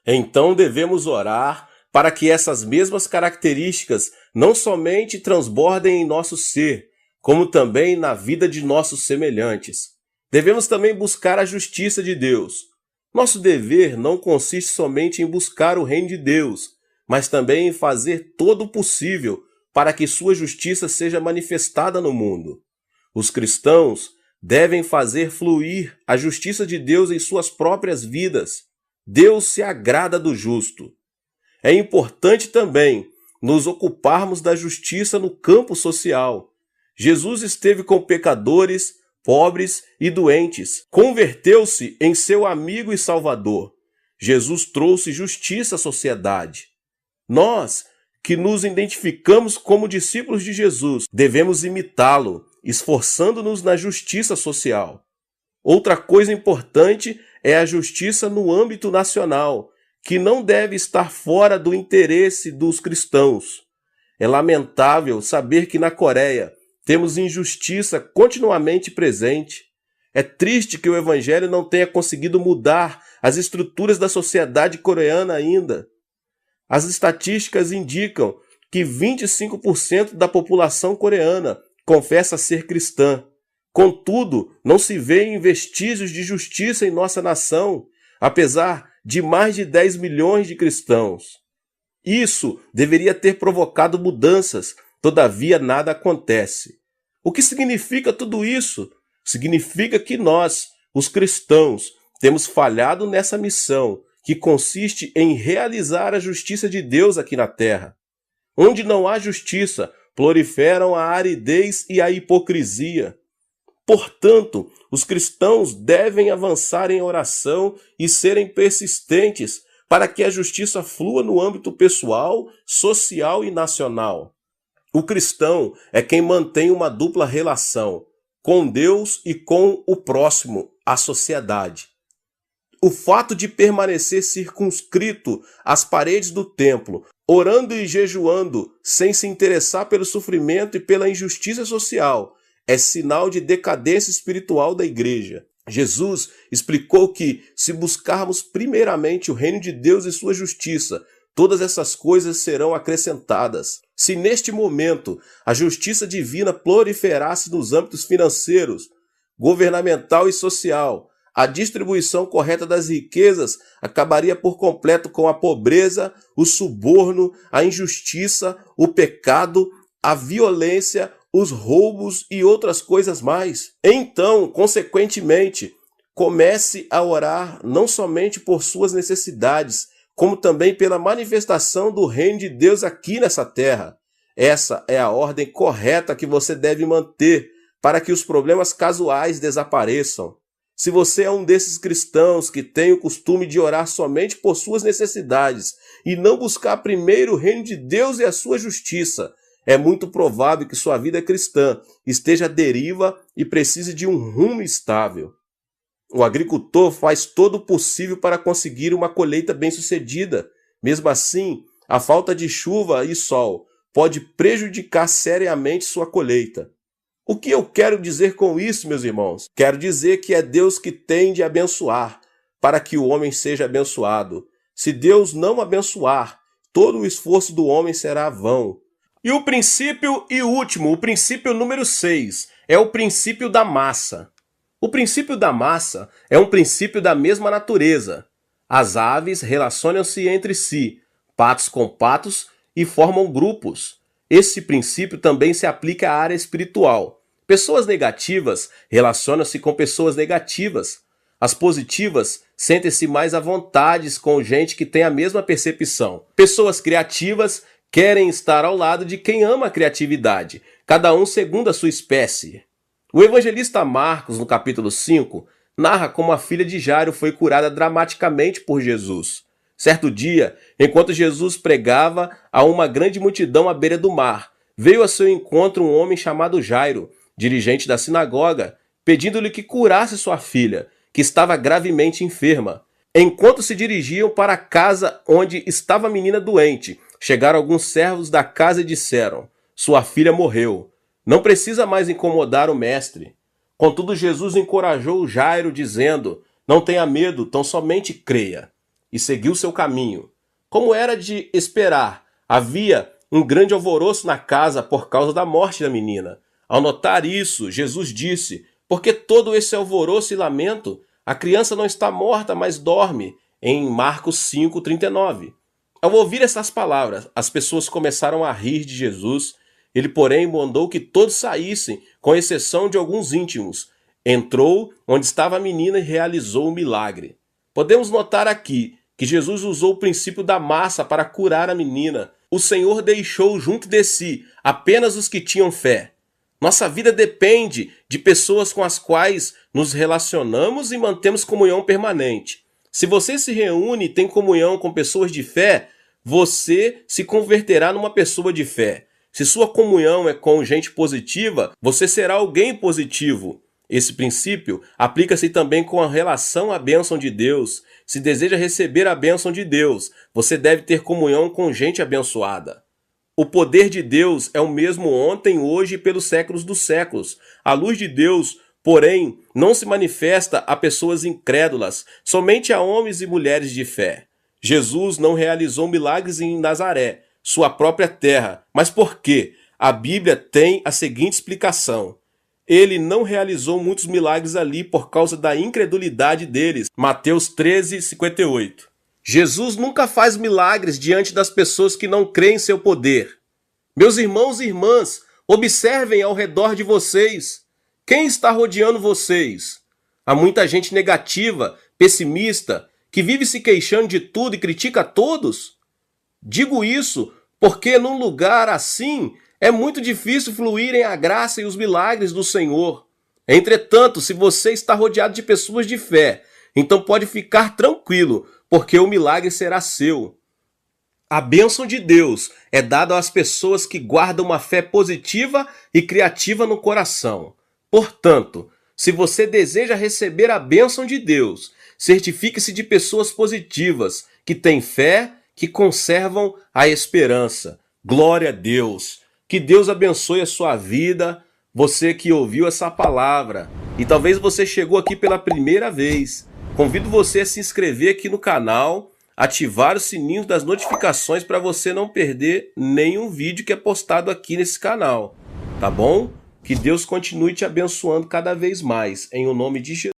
Então devemos orar para que essas mesmas características não somente transbordem em nosso ser, como também na vida de nossos semelhantes. Devemos também buscar a justiça de Deus. Nosso dever não consiste somente em buscar o reino de Deus, mas também em fazer todo o possível para que sua justiça seja manifestada no mundo. Os cristãos devem fazer fluir a justiça de Deus em suas próprias vidas. Deus se agrada do justo. É importante também nos ocuparmos da justiça no campo social. Jesus esteve com pecadores, pobres e doentes. Converteu-se em seu amigo e salvador. Jesus trouxe justiça à sociedade. Nós, que nos identificamos como discípulos de Jesus, devemos imitá-lo, esforçando-nos na justiça social. Outra coisa importante é a justiça no âmbito nacional, que não deve estar fora do interesse dos cristãos. É lamentável saber que na Coreia temos injustiça continuamente presente. É triste que o Evangelho não tenha conseguido mudar as estruturas da sociedade coreana ainda. As estatísticas indicam que 25% da população coreana confessa ser cristã. Contudo, não se vêem vestígios de justiça em nossa nação, apesar de mais de 10 milhões de cristãos. Isso deveria ter provocado mudanças, todavia nada acontece. O que significa tudo isso? Significa que nós, os cristãos, temos falhado nessa missão, que consiste em realizar a justiça de Deus aqui na terra. Onde não há justiça, proliferam a aridez e a hipocrisia. Portanto, os cristãos devem avançar em oração e serem persistentes para que a justiça flua no âmbito pessoal, social e nacional. O cristão é quem mantém uma dupla relação com Deus e com o próximo, a sociedade. O fato de permanecer circunscrito às paredes do templo, orando e jejuando, sem se interessar pelo sofrimento e pela injustiça social, é sinal de decadência espiritual da igreja. Jesus explicou que, se buscarmos primeiramente o reino de Deus e sua justiça, todas essas coisas serão acrescentadas. Se neste momento a justiça divina proliferasse nos âmbitos financeiros, governamental e social, a distribuição correta das riquezas acabaria por completo com a pobreza, o suborno, a injustiça, o pecado, a violência, os roubos e outras coisas mais. Então, consequentemente, comece a orar não somente por suas necessidades, como também pela manifestação do reino de Deus aqui nessa terra. Essa é a ordem correta que você deve manter para que os problemas casuais desapareçam. Se você é um desses cristãos que tem o costume de orar somente por suas necessidades e não buscar primeiro o reino de Deus e a sua justiça, é muito provável que sua vida cristã esteja à deriva e precise de um rumo estável. O agricultor faz todo o possível para conseguir uma colheita bem-sucedida. Mesmo assim, a falta de chuva e sol pode prejudicar seriamente sua colheita. O que eu quero dizer com isso, meus irmãos? Quero dizer que é Deus que tem de abençoar, para que o homem seja abençoado. Se Deus não abençoar, todo o esforço do homem será vão. E o princípio e último, o princípio número 6, é o princípio da massa. O princípio da massa é um princípio da mesma natureza. As aves relacionam-se entre si, patos com patos, e formam grupos. Esse princípio também se aplica à área espiritual. Pessoas negativas relacionam-se com pessoas negativas. As positivas sentem-se mais à vontade com gente que tem a mesma percepção. Pessoas criativas querem estar ao lado de quem ama a criatividade, cada um segundo a sua espécie. O evangelista Marcos, no capítulo 5, narra como a filha de Jairo foi curada dramaticamente por Jesus. Certo dia, enquanto Jesus pregava a uma grande multidão à beira do mar, veio a seu encontro um homem chamado Jairo, dirigente da sinagoga, pedindo-lhe que curasse sua filha, que estava gravemente enferma. Enquanto se dirigiam para a casa onde estava a menina doente, chegaram alguns servos da casa e disseram: "Sua filha morreu. Não precisa mais incomodar o mestre." Contudo, Jesus encorajou Jairo, dizendo: "Não tenha medo, tão somente creia." E seguiu seu caminho. Como era de esperar, havia um grande alvoroço na casa por causa da morte da menina. Ao notar isso, Jesus disse: "Por que todo esse alvoroço e lamento? A criança não está morta, mas dorme." Em Marcos 5:39. Ao ouvir essas palavras, as pessoas começaram a rir de Jesus. Ele, porém, mandou que todos saíssem, com exceção de alguns íntimos. Entrou onde estava a menina e realizou o milagre. Podemos notar aqui que Jesus usou o princípio da massa para curar a menina. O Senhor deixou junto de si apenas os que tinham fé. Nossa vida depende de pessoas com as quais nos relacionamos e mantemos comunhão permanente. Se você se reúne e tem comunhão com pessoas de fé, você se converterá numa pessoa de fé. Se sua comunhão é com gente positiva, você será alguém positivo. Esse princípio aplica-se também com a relação à bênção de Deus. Se deseja receber a bênção de Deus, você deve ter comunhão com gente abençoada. O poder de Deus é o mesmo ontem, hoje e pelos séculos dos séculos. A luz de Deus, porém, não se manifesta a pessoas incrédulas, somente a homens e mulheres de fé. Jesus não realizou milagres em Nazaré, sua própria terra. Mas por quê? A Bíblia tem a seguinte explicação: ele não realizou muitos milagres ali por causa da incredulidade deles. Mateus 13:58. Jesus nunca faz milagres diante das pessoas que não creem em seu poder. Meus irmãos e irmãs, observem ao redor de vocês. Quem está rodeando vocês? Há muita gente negativa, pessimista, que vive se queixando de tudo e critica a todos? Digo isso porque num lugar assim é muito difícil fluírem a graça e os milagres do Senhor. Entretanto, se você está rodeado de pessoas de fé, então pode ficar tranquilo, porque o milagre será seu. A bênção de Deus é dada às pessoas que guardam uma fé positiva e criativa no coração. Portanto, se você deseja receber a bênção de Deus, certifique-se de pessoas positivas, que têm fé, que conservam a esperança. Glória a Deus! Que Deus abençoe a sua vida, você que ouviu essa palavra. E talvez você chegou aqui pela primeira vez. Convido você a se inscrever aqui no canal, ativar o sininho das notificações para você não perder nenhum vídeo que é postado aqui nesse canal, tá bom? Que Deus continue te abençoando cada vez mais, em o nome de Jesus.